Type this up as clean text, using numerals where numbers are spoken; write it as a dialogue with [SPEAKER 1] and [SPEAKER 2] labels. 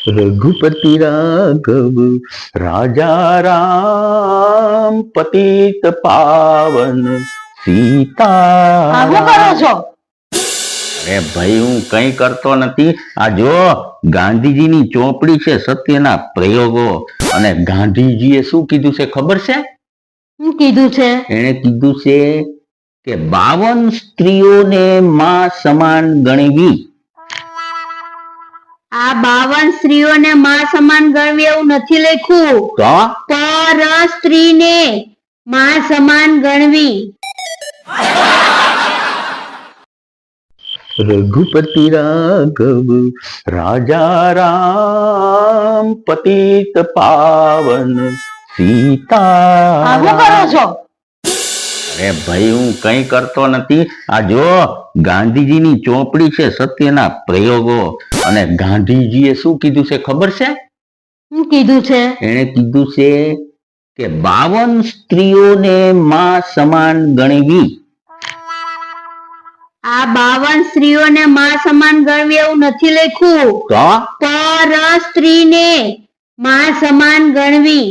[SPEAKER 1] रघुपति राघव राजा राम पतित पावन सीता।
[SPEAKER 2] શું કરો છો?
[SPEAKER 1] અરે ભાઈ હું કઈ કરતો નથી. આ જો ગાંધીજીની ચોપડી છે સત્યના પ્રયોગો, અને ગાંધીજીએ શું કીધું છે ખબર છે?
[SPEAKER 2] શું કીધું છે?
[SPEAKER 1] એને કીધું છે કે 52 સ્ત્રીઓને માં સમાન ગણવી.
[SPEAKER 2] આ 52 સ્ત્રીઓને માં સમાન ગણવી એવું નથી લખ્યું.
[SPEAKER 1] તો
[SPEAKER 2] પર સ્ત્રીને માં સમાન ગણવી.
[SPEAKER 1] रघुपति राघव राजा राम पतित पावन सीता।
[SPEAKER 2] શું કરો છો?
[SPEAKER 1] અરે ભાઈ હું કઈ કરતો નથી. આ જો ગાંધીજીની ચોપડી છે સત્યના પ્રયોગો, અને ગાંધીજીએ શું કીધું છે ખબર છે?
[SPEAKER 2] શું કીધું છે?
[SPEAKER 1] એને કીધું છે કે 52 સ્ત્રીઓને માં સમાન ગણવી.
[SPEAKER 2] આ 52 સ્ત્રીઓને માં સમાન ગણવી એવું નથી લખ્યું.
[SPEAKER 1] તો
[SPEAKER 2] પર સ્ત્રીને માં સમાન ગણવી.